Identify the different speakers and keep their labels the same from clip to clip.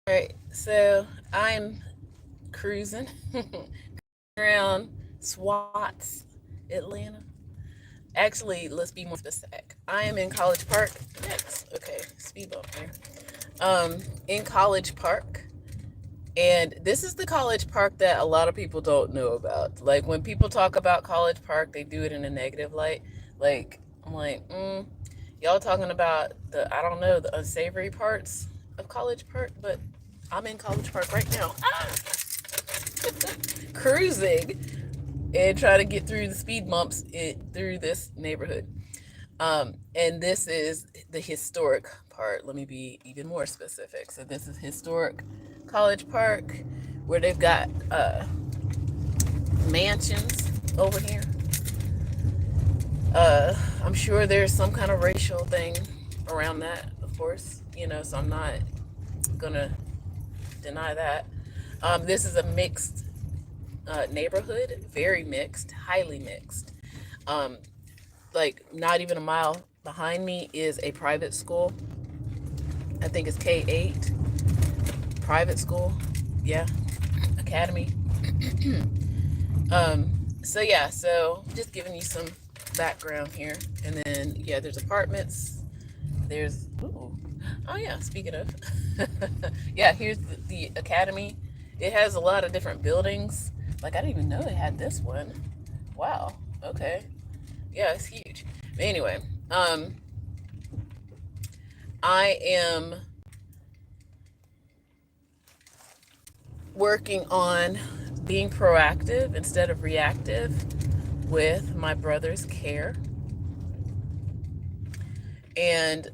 Speaker 1: All right, so I'm cruising around Swats, Atlanta. Actually, let's be more specific. I am in College Park. Next, okay, speed bump there. In College Park, and this is the College Park that a lot of people don't know about. Like when people talk about College Park, they do it in a negative light. Like I'm like, y'all talking about the I don't know the unsavory parts of College Park, but I'm in College Park right now. Cruising and trying to get through the speed bumps through this neighborhood. And this is the historic part. Let me be even more specific. So this is historic College Park, where they've got mansions over here. I'm sure there's some kind of racial thing around that, of course. So I'm not gonna deny that. This is a mixed neighborhood, very mixed, highly mixed. Um, like not even a mile behind me is a private school. I think it's K-8 private school. Yeah, academy. So yeah, so just giving you some background here, and then yeah, there's apartments. There's oh yeah, speaking of, yeah, here's the academy. It has a lot of different buildings. Like I didn't even know it had this one. Wow. Okay. Yeah, it's huge. But anyway, I am working on being proactive instead of reactive with my brother's care. And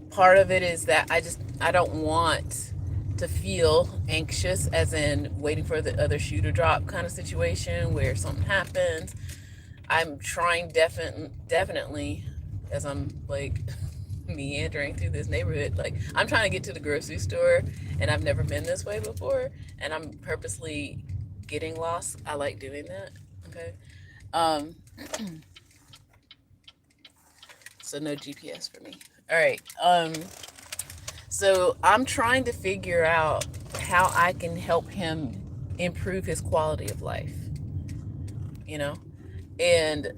Speaker 1: part of it is that I don't want to feel anxious, as in waiting for the other shoe to drop kind of situation where something happens. I'm trying definitely, as I'm like meandering through this neighborhood, like I'm trying to get to the grocery store, and I've never been this way before, and I'm purposely getting lost. I like doing that. Okay. Um, so no GPS for me. All right. So I'm trying to figure out how I can help him improve his quality of life. You know, and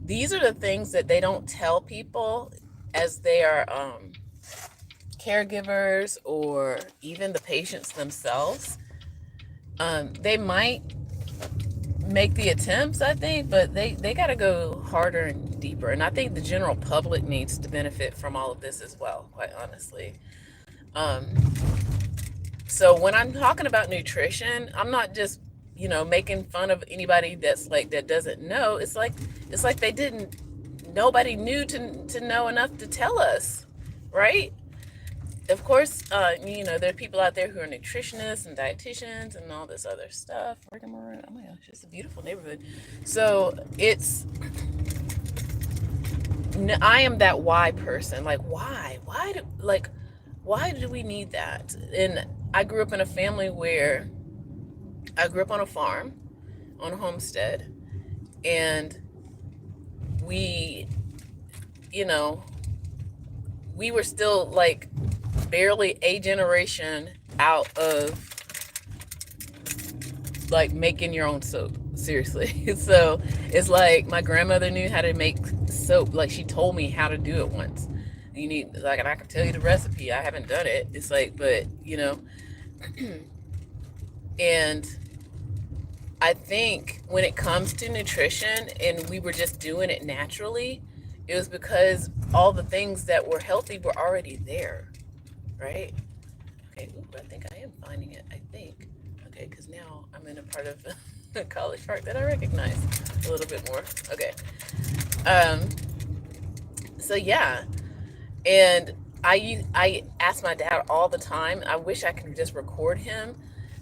Speaker 1: these are the things that they don't tell people as they are caregivers or even the patients themselves. They might make the attempts, I think, but they got to go harder and deeper. And I think the general public needs to benefit from all of this as well, quite honestly. Um, so when I'm talking about nutrition, I'm not just making fun of anybody that's like that doesn't know. It's like they didn't. Nobody knew to know enough to tell us, right? Of course, there are people out there who are nutritionists and dietitians and all this other stuff. Oh my gosh, it's a beautiful neighborhood. So I am that why person. Like, why do we need that? And I grew up in a family where I grew up on a farm, on a homestead, and we, you know, we were still like barely a generation out of like making your own soap. Seriously. So it's like my grandmother knew how to make soap. Like she told me how to do it once. You need like, and I can tell you the recipe. I haven't done it. It's like, but and I think when it comes to nutrition and we were just doing it naturally, it was because all the things that were healthy were already there, right? Okay, I think I am finding it, I think. Okay, because now I'm in a part of the College Park that I recognize a little bit more. Okay. So yeah, and I ask my dad all the time. I wish I could just record him,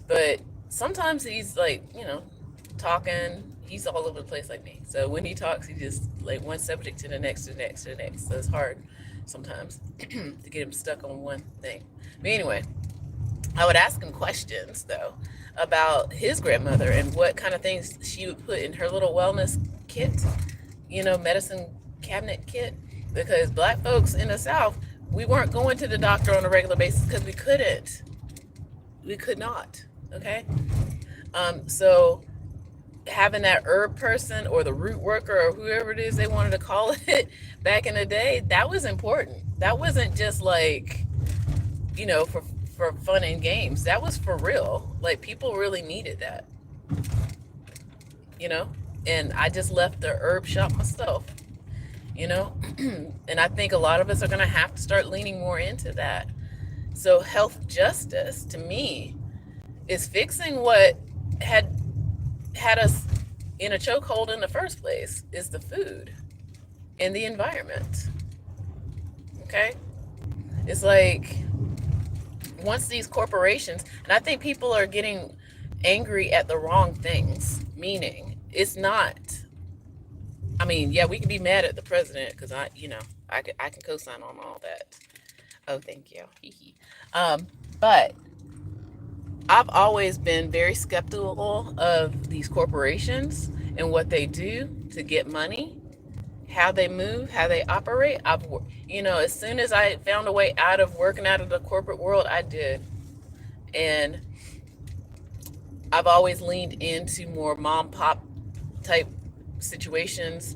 Speaker 1: but sometimes he's like, talking. He's all over the place like me. So when he talks, he just like one subject to the next, to the next, to the next. So it's hard sometimes to get him stuck on one thing. But anyway, I would ask him questions though about his grandmother and what kind of things she would put in her little wellness kit, medicine cabinet kit. Because black folks in the South, we weren't going to the doctor on a regular basis because we couldn't. We could not. Okay. So having that herb person or the root worker or whoever it is they wanted to call it back in the day, that was important. That wasn't just like, for fun and games. That was for real. Like, people really needed that, you know. And I just left the herb shop myself, you know. And I think a lot of us are going to have to start leaning more into that. So health justice to me is fixing what had us in a chokehold in the first place, is the food and the environment. Okay? It's like, once these corporations, and I think people are getting angry at the wrong things, meaning it's not, I mean, yeah, we can be mad at the president because I can co-sign on all that. Oh, thank you. But I've always been very skeptical of these corporations and what they do to get money, how they move, how they operate. As soon as I found a way out of working out of the corporate world, I did. And I've always leaned into more mom pop type situations.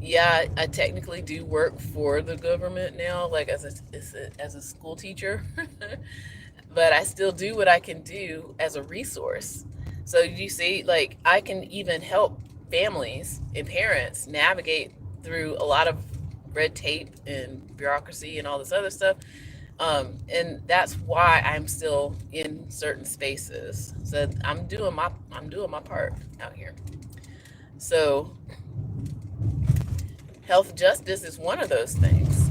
Speaker 1: Yeah, I technically do work for the government now, like as a school teacher, but I still do what I can do as a resource. So you see, like, I can even help families and parents navigate through a lot of red tape and bureaucracy and all this other stuff. And that's why I'm still in certain spaces. So I'm doing my part out here. So health justice is one of those things.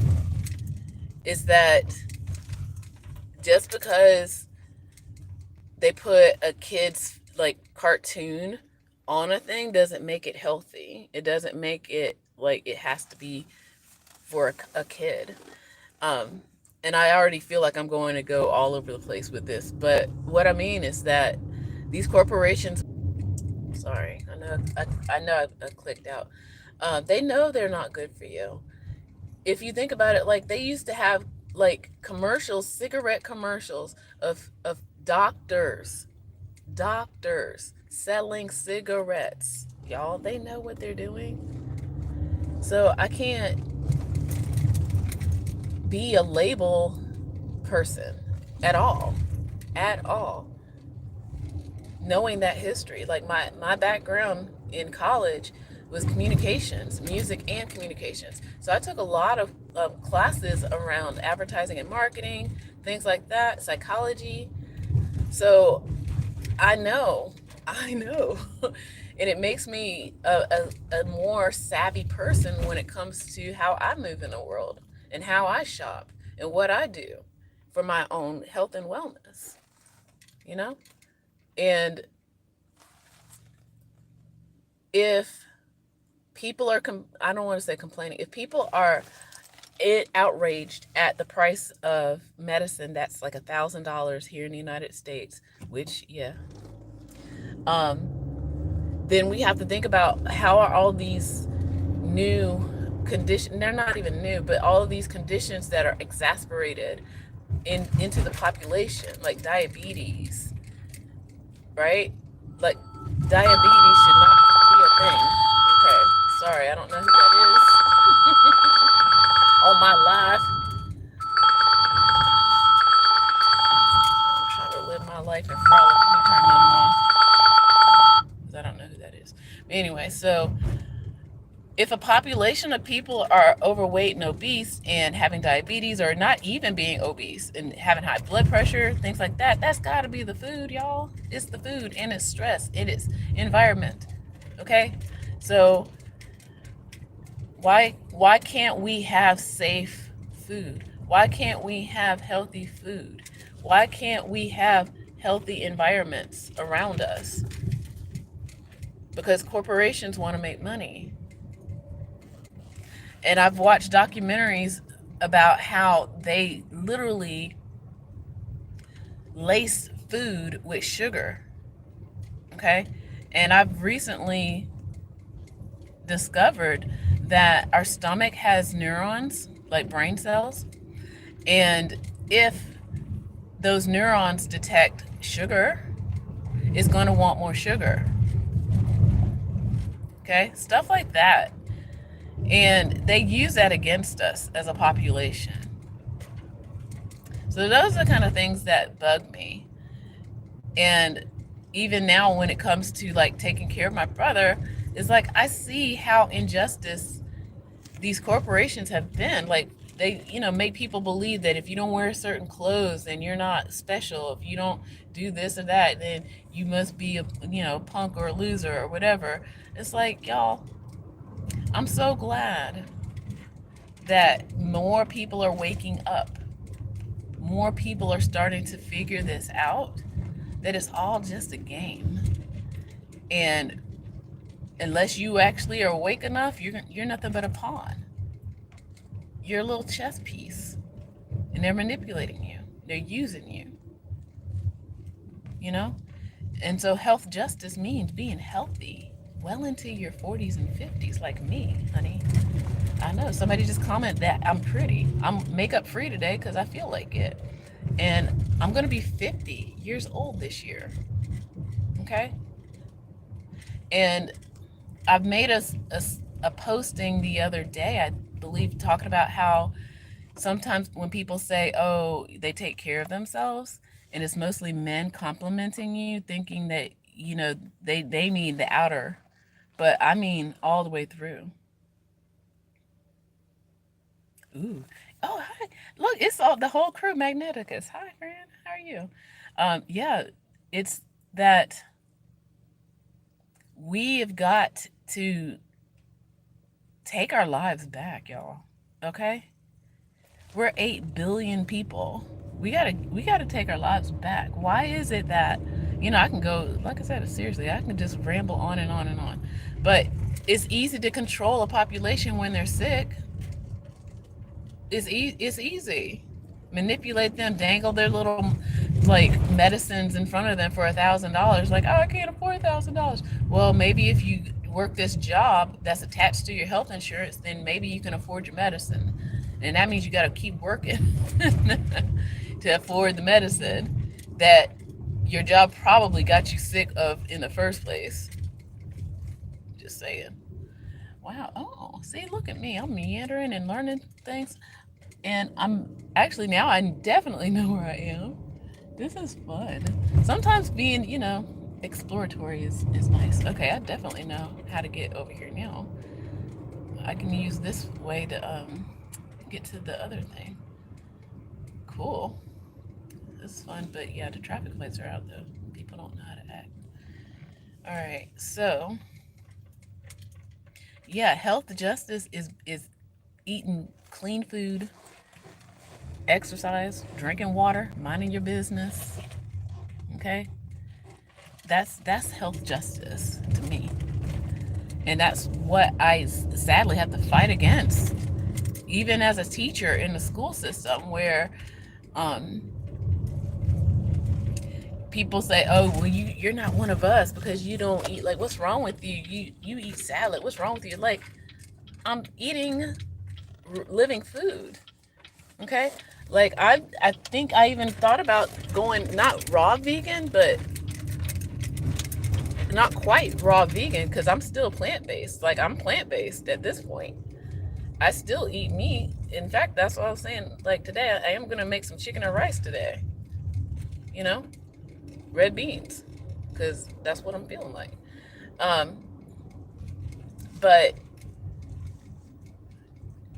Speaker 1: Is that just because they put a kid's like cartoon on a thing doesn't make it healthy. It doesn't make it like it has to be for a kid. And I already feel like I'm going to go all over the place with this, but what I mean is that these corporations, sorry, I know I clicked out. They know they're not good for you. If you think about it, like, they used to have like commercials, cigarette commercials of doctors selling cigarettes. Y'all, they know what they're doing. So I can't be a label person at all, knowing that history. Like, my background in college was communications, music and communications. So I took a lot of classes around advertising and marketing, things like that, psychology. So I know, and it makes me a more savvy person when it comes to how I move in the world and how I shop and what I do for my own health and wellness, you know? And if people are, I don't want to say complaining, if people are outraged at the price of medicine that's like $1,000 here in the United States, which, yeah, then we have to think about how are all these new conditions, they're not even new, but all of these conditions that are exacerbated into the population, like diabetes, right? Like, diabetes should not be a thing. Okay, sorry, I don't know who that is on my live. I'm trying to live my life and frolic. Let me turn them off, because I don't know who that is. But anyway, so if a population of people are overweight and obese and having diabetes, or not even being obese and having high blood pressure, things like that, that's got to be the food, y'all. It's the food, and it's stress, and it's environment. Okay? So why can't we have safe food? Why can't we have healthy food? Why can't we have healthy environments around us? Because corporations want to make money. And I've watched documentaries about how they literally lace food with sugar. Okay? And I've recently discovered that our stomach has neurons, like brain cells. And if those neurons detect sugar, is going to want more sugar. Okay, stuff like that. And they use that against us as a population. So those are the kind of things that bug me. And even now, when it comes to like taking care of my brother, it's like I see how injustice these corporations have been. Like they, make people believe that if you don't wear certain clothes, then you're not special. If you don't do this or that, then you must be a punk or a loser or whatever. It's like, y'all, I'm so glad that more people are waking up. More people are starting to figure this out, that it's all just a game. And unless you actually are awake enough, you're nothing but a pawn. You're a little chess piece. And they're manipulating you. They're using you. You know? And so health justice means being healthy well into your 40s and 50s, like me, honey. I know somebody just commented that I'm pretty. I'm makeup free today because I feel like it. And I'm going to be 50 years old this year. Okay? And I've made a posting the other day, I believe, talking about how sometimes when people say, oh, they take care of themselves, and it's mostly men complimenting you, thinking that, they mean the outer, but I mean all the way through. Ooh. Oh, hi. Look, it's all the whole crew, Magneticus. Hi, friend. How are you? Yeah, it's that we have got to take our lives back, y'all. Okay? We're 8 billion people. We gotta take our lives back. Why is it that, I can go, like I said, seriously, I can just ramble on and on and on. But it's easy to control a population when they're sick. It's easy. Manipulate them, dangle their little like medicines in front of them for $1,000. Like, oh, I can't afford $1,000. Well, maybe if you work this job that's attached to your health insurance, then maybe you can afford your medicine, and that means you got to keep working to afford the medicine that your job probably got you sick of in the first place. Just saying. Wow. Oh, see, look at me. I'm meandering and learning things. And I'm actually, now I definitely know where I am. This is fun. Sometimes being, exploratory is nice. Okay, I definitely know how to get over here now. I can use this way to get to the other thing. Cool. This is fun, but yeah, the traffic lights are out though. People don't know how to act. All right, so yeah, health justice is eating clean food, exercise, drinking water, minding your business. Okay? That's health justice to me. And that's what I sadly have to fight against. Even as a teacher in the school system where um, people say, oh, well, you're not one of us because you don't eat, like, what's wrong with you? You eat salad. What's wrong with you? Like, I'm eating living food. Okay? Like, I think I even thought about going not raw vegan, but not quite raw vegan because I'm still plant-based. Like, I'm plant-based at this point. I still eat meat. In fact, that's what I was saying. Like, today, I am going to make some chicken and rice today. You know? Red beans. Because that's what I'm feeling like. Um, but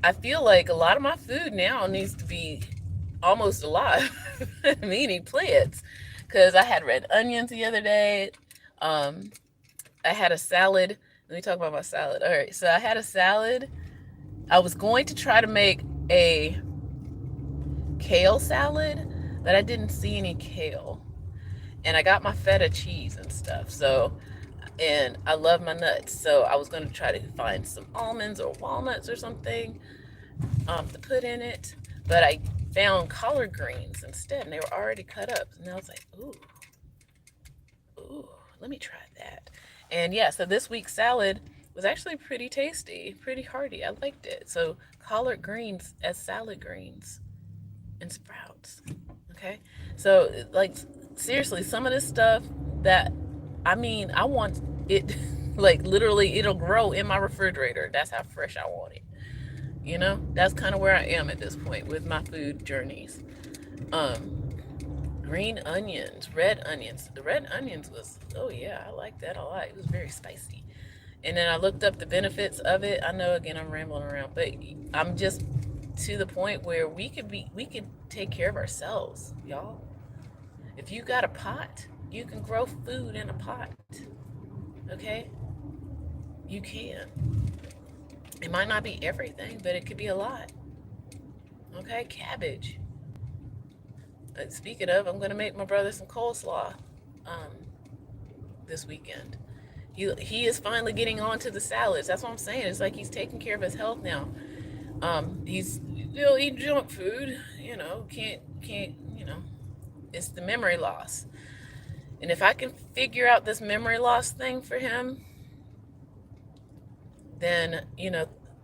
Speaker 1: I feel like a lot of my food now needs to be almost alive, meaning plants. Because I had red onions the other day. I had a salad. Let me talk about my salad. All right, so I had a salad. I was going to try to make a kale salad, but I didn't see any kale. And I got my feta cheese and stuff. So, and I love my nuts. So I was going to try to find some almonds or walnuts or something to put in it. But I found collard greens instead, and they were already cut up. And I was like, ooh, let me try that. And yeah, so this week's salad was actually pretty tasty, pretty hearty. I liked it. So collard greens as salad greens and sprouts. Okay, So, like, seriously, some of this stuff that, I mean, I want it, like, literally, it'll grow in my refrigerator. That's how fresh I want it. You know, that's kind of where I am at this point with my food journeys. Um, Green onions, red onions. The red onions was, oh yeah, I like that a lot. It was very spicy. And then I looked up the benefits of it. I know, again, I'm rambling around, but I'm just to the point where we could take care of ourselves, y'all. If you got a pot, you can grow food in a pot. Okay? You can. It might not be everything, but it could be a lot. Okay? Cabbage. Speaking of, I'm going to make my brother some coleslaw um, this weekend. He is finally getting on to the salads. That's what I'm saying. It's like he's taking care of his health now. He's still eating junk food, can't, it's the memory loss. And if I can figure out this memory loss thing for him, then,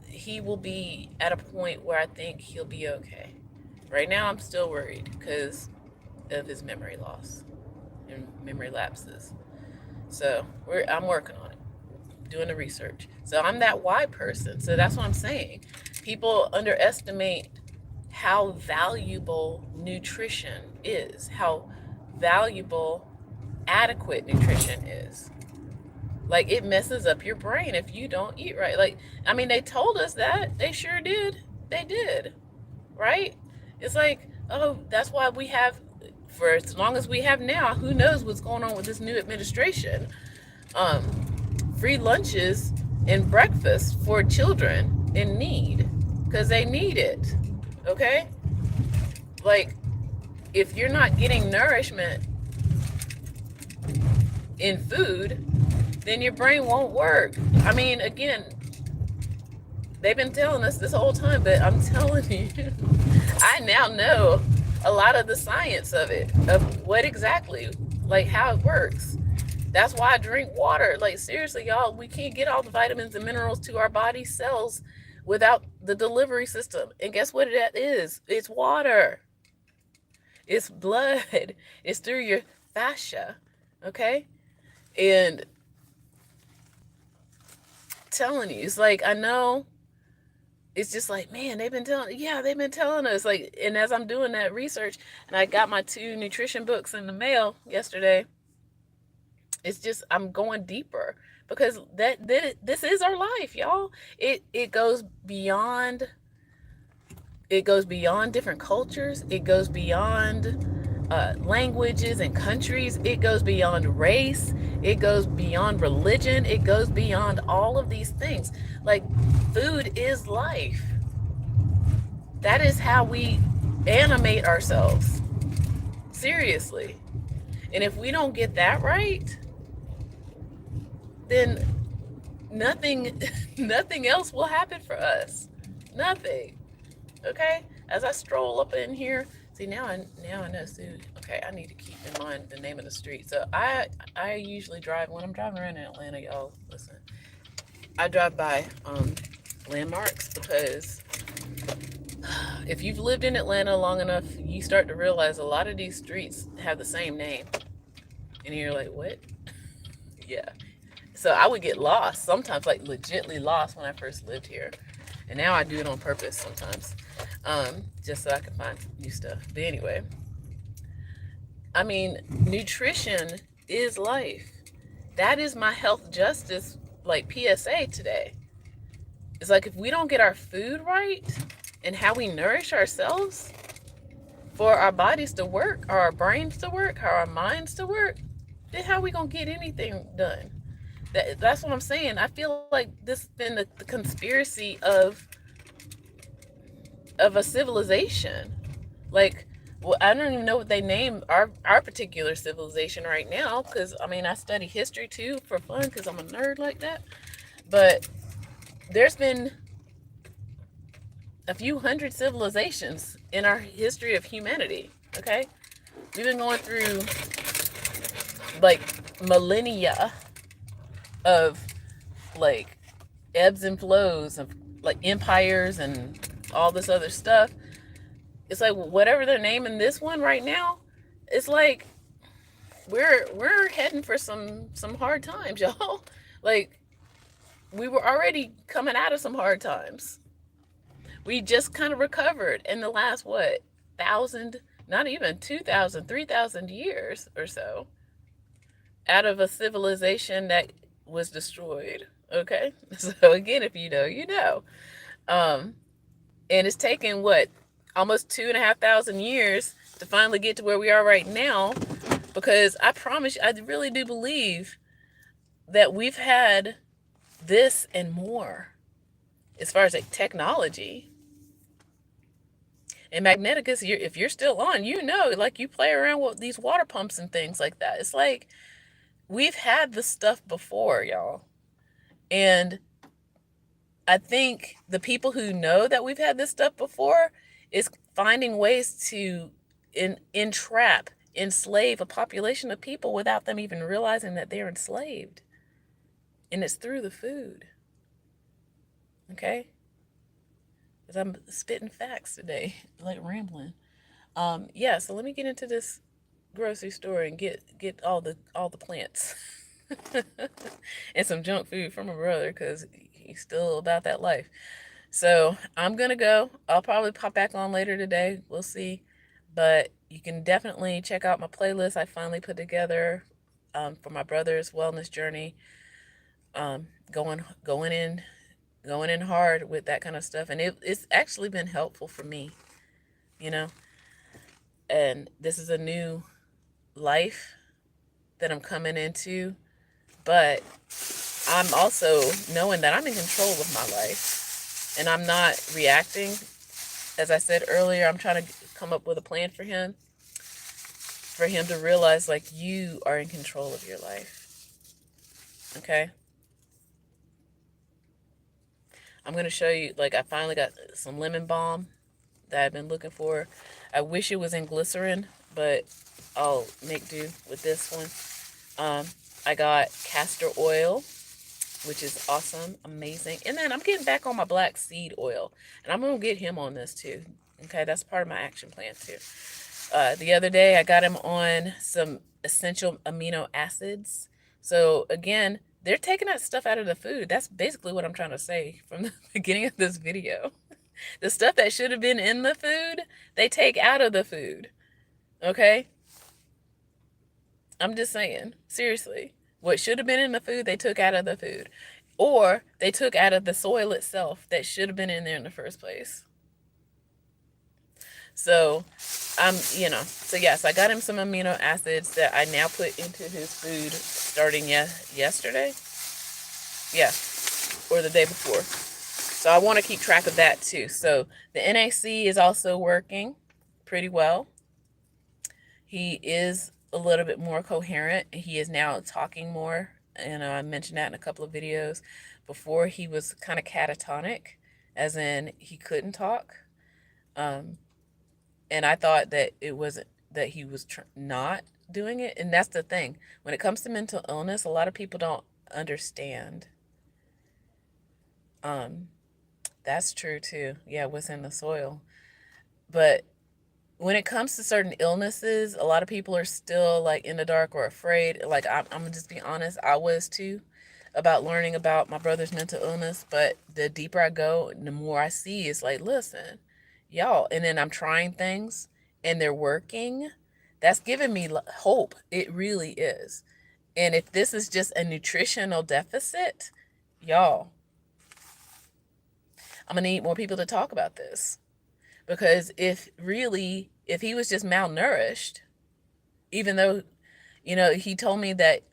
Speaker 1: he will be at a point where I think he'll be okay. Right now, I'm still worried because of his memory loss and memory lapses. So I'm working on it, doing the research. So I'm that why person. So that's what I'm saying. People underestimate how valuable nutrition is, how valuable adequate nutrition is. Like, it messes up your brain if you don't eat right. Like, I mean, they told us that. They sure did. They did. Right? It's like, oh, that's why we have, for as long as we have now, who knows what's going on with this new administration, free lunches and breakfast for children in need, because they need it. Okay? Like, if you're not getting nourishment in food, then your brain won't work. I mean, again, they've been telling us this whole time, but I'm telling you, I now know a lot of the science of it, of what exactly, like, how it works. That's why I drink water. Like, seriously, y'all, we can't get all the vitamins and minerals to our body cells without the delivery system. And guess what that is? It's water. It's blood. It's through your fascia. Okay? And telling you, it's like, I know, it's just like, man, they've been telling us. Like, and as I'm doing that research, and I got my 2 nutrition books in the mail yesterday, it's just, I'm going deeper, because this is our life, y'all. It goes beyond different cultures. It goes beyond languages and countries. It goes beyond race. It goes beyond religion. It goes beyond all of these things. Like, food is life. That is how we animate ourselves. Seriously. And if we don't get that right, then nothing else will happen for us. Nothing. Okay? As I stroll up in here, see, now I know, Sue. Okay, I need to keep in mind the name of the street. So I usually drive, when I'm driving around in Atlanta, y'all, listen, I drive by landmarks, because if you've lived in Atlanta long enough, you start to realize a lot of these streets have the same name. And you're like, what? Yeah. So I would get lost, sometimes, like, legitly lost when I first lived here. And now I do it on purpose sometimes, just so I can find new stuff. But anyway, I mean, nutrition is life. That is my health justice, like, PSA today. It's like, if we don't get our food right and how we nourish ourselves for our bodies to work, or our brains to work, or our minds to work, then how are we going to get anything done? That's what I'm saying. I feel like this has been the conspiracy of a civilization. Like, well, I don't even know what they name our particular civilization right now, because, I mean, I study history too for fun, because I'm a nerd like that. But there's been a few hundred civilizations in our history of humanity, okay? We've been going through, like, millennia of, like, ebbs and flows of, like, empires and all this other stuff. It's like, whatever they're naming this one right now, it's like we're heading for some hard times, y'all. Like, we were already coming out of some hard times. We just kind of recovered in the last, what, thousand, not even 2,000, 3,000 years or so, out of a civilization that was destroyed. Okay? So again, if you know, you know. Um, and it's taken, what, almost 2,500 years to finally get to where we are right now, because I promise you, I really do believe that we've had this and more as far as like technology. And Magneticus, if you're still on, you know, like, you play around with these water pumps and things like that. It's like, we've had this stuff before, y'all. And I think the people who know that we've had this stuff before is finding ways to entrap, enslave a population of people without them even realizing that they're enslaved. And it's through the food. Okay? Because I'm spitting facts today, like rambling. Yeah, so let me get into this grocery store and get all the plants and some junk food from my brother, because he's still about that life. So I'm gonna go. I'll probably pop back on later today. We'll see. But you can definitely check out my playlist I finally put together for my brother's wellness journey. Going in hard with that kind of stuff, and it's actually been helpful for me, you know. And this is a new life that I'm coming into, but I'm also knowing that I'm in control of my life and I'm not reacting. As I said earlier, I'm trying to come up with a plan for him to realize, like, you are in control of your life. Okay? I'm going to show you, like, I finally got some lemon balm that I've been looking for. I wish it was in glycerin, but I'll make do with this one. I got castor oil, which is awesome, amazing. And then I'm getting back on my black seed oil, and I'm going to get him on this too. Okay, that's part of my action plan too. The other day, I got him on some essential amino acids. So again, they're taking that stuff out of the food. That's basically what I'm trying to say from the beginning of this video. The stuff that should have been in the food, they take out of the food. Okay? I'm just saying, seriously. What should have been in the food, they took out of the food. Or they took out of the soil itself that should have been in there in the first place. So, so yes, I got him some amino acids that I now put into his food starting yesterday. Yeah, or the day before. So I want to keep track of that too. So the NAC is also working pretty well. He is a little bit more coherent. He is now talking more, and I mentioned that in a couple of videos. Before, he was kind of catatonic, as in he couldn't talk. And I thought that it wasn't that he was not doing it. And that's the thing. When it comes to mental illness, a lot of people don't understand. That's true too. Yeah, what's in the soil. But when it comes to certain illnesses, a lot of people are still like in the dark or afraid. Like, I'm gonna just be honest, I was too, about learning about my brother's mental illness. But the deeper I go, the more I see, it's like, listen, y'all. And then I'm trying things and they're working. That's giving me hope. It really is. And if this is just a nutritional deficit, y'all, I'm going to need more people to talk about this. Because if he was just malnourished, even though, he told me that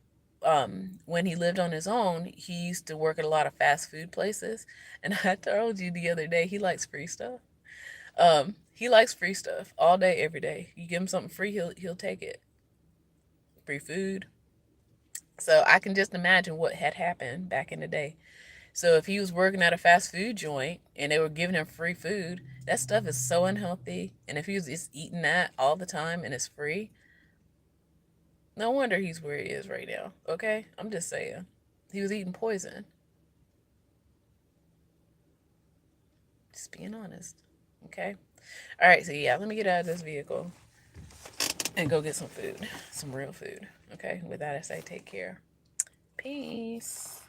Speaker 1: when he lived on his own, he used to work at a lot of fast food places. And I told you the other day, he likes free stuff. He likes free stuff all day, every day. You give him something free, he'll take it. Free food. So I can just imagine what had happened back in the day. So if he was working at a fast food joint and they were giving him free food, that stuff is so unhealthy. And if he was just eating that all the time and it's free, no wonder he's where he is right now. Okay? I'm just saying. He was eating poison. Just being honest. Okay? All right, so yeah, let me get out of this vehicle. and go get some food, some real food. Okay. With that, I say take care. Peace.